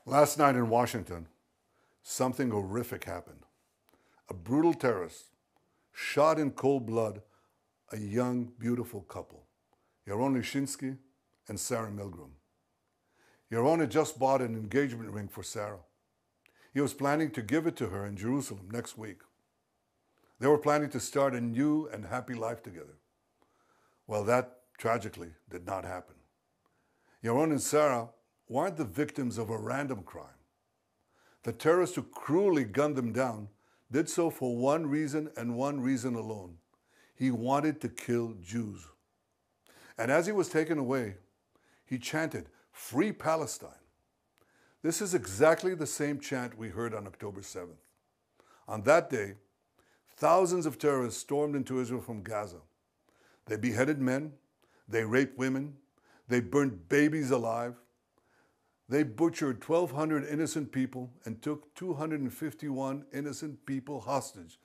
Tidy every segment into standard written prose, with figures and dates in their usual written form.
Last night in Washington, something horrific happened. A brutal terrorist shot in cold blood a young, beautiful couple, Yaron Lishinsky and Sarah Milgram. Yaron had just bought an engagement ring for Sarah. He was planning to give it to her in Jerusalem next week. They were planning to start a new and happy life together. Well, that tragically did not happen. Yaron and Sarah weren't the victims of a random crime. The terrorist who cruelly gunned them down did so for one reason and one reason alone. He wanted to kill Jews. And as he was taken away, he chanted, "Free Palestine." This is exactly the same chant we heard on October 7th. On that day, thousands of terrorists stormed into Israel from Gaza. They beheaded men, they raped women, they burned babies alive, they butchered 1,200 innocent people and took 251 innocent people hostage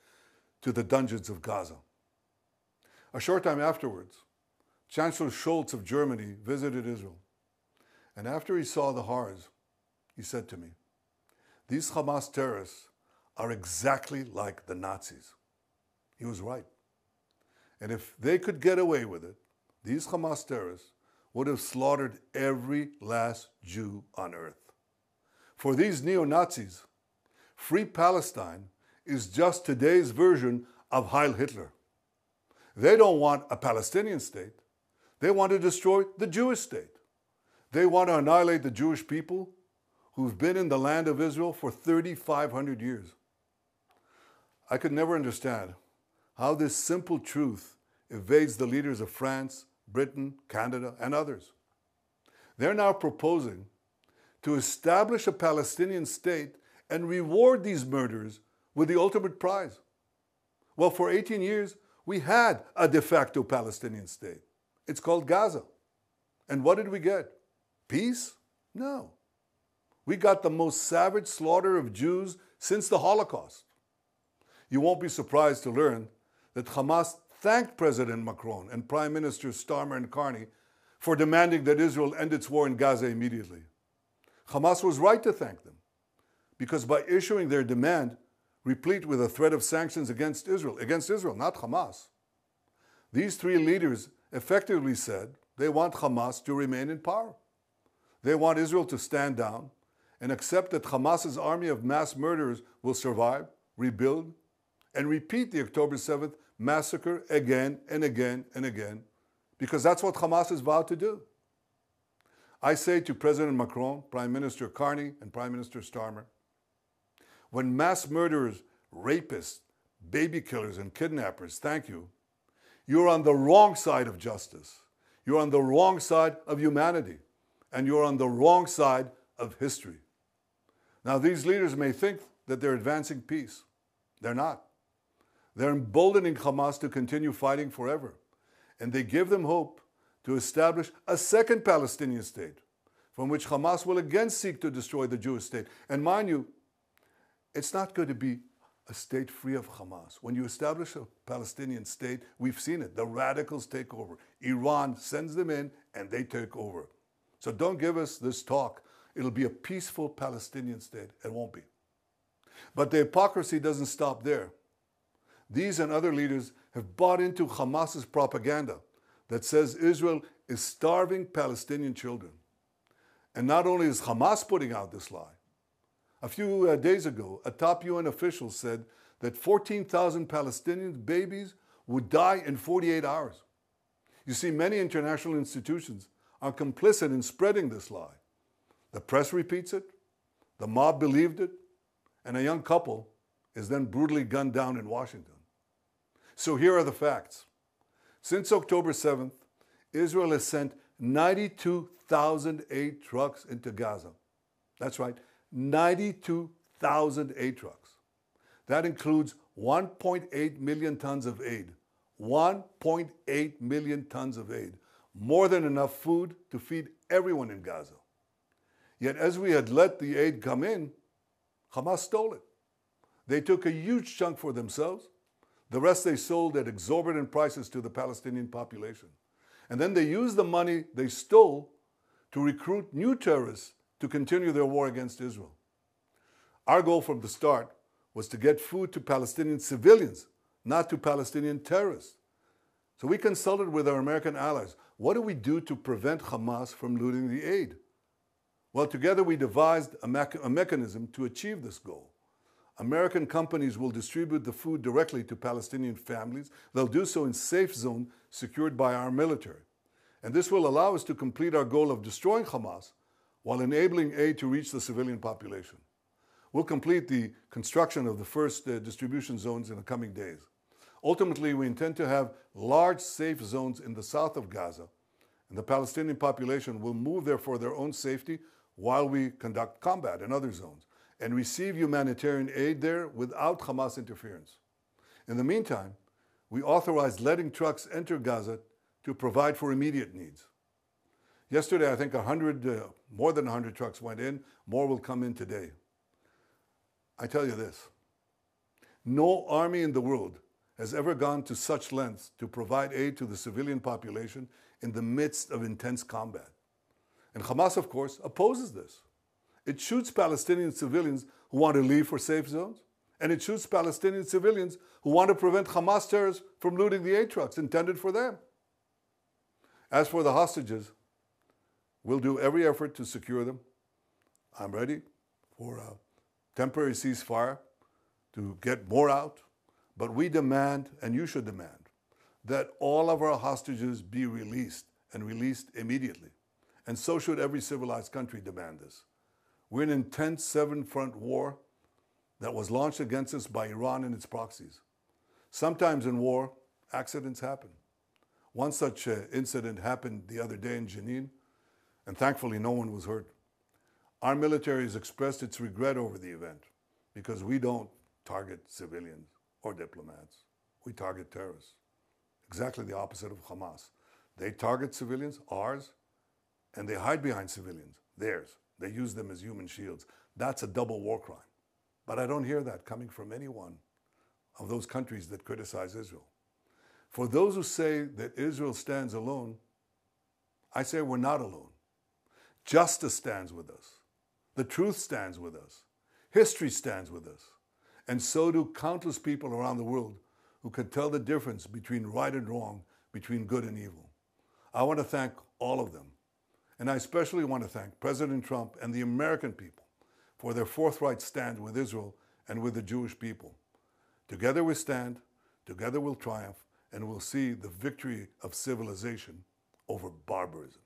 to the dungeons of Gaza. A short time afterwards, Chancellor Scholz of Germany visited Israel. And after he saw the horrors, he said to me, "These Hamas terrorists are exactly like the Nazis." He was right. And if they could get away with it, these Hamas terrorists would have slaughtered every last Jew on earth. For these neo-Nazis, Free Palestine is just today's version of Heil Hitler. They don't want a Palestinian state. They want to destroy the Jewish state. They want to annihilate the Jewish people who've been in the land of Israel for 3,500 years. I could never understand how this simple truth evades the leaders of France, Britain, Canada, and others. They're now proposing to establish a Palestinian state and reward these murderers with the ultimate prize. Well, for 18 years, we had a de facto Palestinian state. It's called Gaza. And what did we get? Peace? No. We got the most savage slaughter of Jews since the Holocaust. You won't be surprised to learn that Hamas thanked President Macron and Prime Ministers Starmer and Carney for demanding that Israel end its war in Gaza immediately. Hamas was right to thank them, because by issuing their demand, replete with a threat of sanctions against Israel, not Hamas, these three leaders effectively said they want Hamas to remain in power. They want Israel to stand down and accept that Hamas's army of mass murderers will survive, rebuild, and repeat the October 7th massacre again and again and again, because that's what Hamas has vowed to do. I say to President Macron, Prime Minister Carney, and Prime Minister Starmer, when mass murderers, rapists, baby killers, and kidnappers thank you, you're on the wrong side of justice. You're on the wrong side of humanity. And you're on the wrong side of history. Now, these leaders may think that they're advancing peace. They're not. They're emboldening Hamas to continue fighting forever. And they give them hope to establish a second Palestinian state, from which Hamas will again seek to destroy the Jewish state. And mind you, it's not going to be a state free of Hamas. When you establish a Palestinian state, we've seen it. The radicals take over. Iran sends them in and they take over. So don't give us this talk. It'll be a peaceful Palestinian state. It won't be. But the hypocrisy doesn't stop there. These and other leaders have bought into Hamas's propaganda that says Israel is starving Palestinian children. And not only is Hamas putting out this lie, a few days ago, a top UN official said that 14,000 Palestinian babies would die in 48 hours. You see, many international institutions are complicit in spreading this lie. The press repeats it, the mob believed it, and a young couple is then brutally gunned down in Washington. So here are the facts. Since October 7th, Israel has sent 92,000 aid trucks into Gaza. That's right, 92,000 aid trucks. That includes 1.8 million tons of aid. 1.8 million tons of aid. More than enough food to feed everyone in Gaza. Yet as we had let the aid come in, Hamas stole it. They took a huge chunk for themselves. The rest they sold at exorbitant prices to the Palestinian population. And then they used the money they stole to recruit new terrorists to continue their war against Israel. Our goal from the start was to get food to Palestinian civilians, not to Palestinian terrorists. So we consulted with our American allies. What do we do to prevent Hamas from looting the aid? Well, together we devised a mechanism to achieve this goal. American companies will distribute the food directly to Palestinian families. They'll do so in safe zones secured by our military. And this will allow us to complete our goal of destroying Hamas while enabling aid to reach the civilian population. We'll complete the construction of the first distribution zones in the coming days. Ultimately, we intend to have large safe zones in the south of Gaza, and the Palestinian population will move there for their own safety while we conduct combat in other zones and receive humanitarian aid there without Hamas interference. In the meantime, we authorized letting trucks enter Gaza to provide for immediate needs. Yesterday, I think more than 100 trucks went in. More will come in today. I tell you this, no army in the world has ever gone to such lengths to provide aid to the civilian population in the midst of intense combat. And Hamas, of course, opposes this. It shoots Palestinian civilians who want to leave for safe zones, and it shoots Palestinian civilians who want to prevent Hamas terrorists from looting the aid trucks intended for them. As for the hostages, we'll do every effort to secure them. I'm ready for a temporary ceasefire to get more out, but we demand, and you should demand, that all of our hostages be released and released immediately. And so should every civilized country demand this. We're in an intense seven-front war that was launched against us by Iran and its proxies. Sometimes in war, accidents happen. One such incident happened the other day in Jenin, and thankfully no one was hurt. Our military has expressed its regret over the event because we don't target civilians or diplomats. We target terrorists. Exactly the opposite of Hamas. They target civilians, ours, and they hide behind civilians, theirs. They use them as human shields. That's a double war crime. But I don't hear that coming from any one of those countries that criticize Israel. For those who say that Israel stands alone, I say we're not alone. Justice stands with us. The truth stands with us. History stands with us. And so do countless people around the world who can tell the difference between right and wrong, between good and evil. I want to thank all of them. And I especially want to thank President Trump and the American people for their forthright stand with Israel and with the Jewish people. Together we stand, together we'll triumph, and we'll see the victory of civilization over barbarism.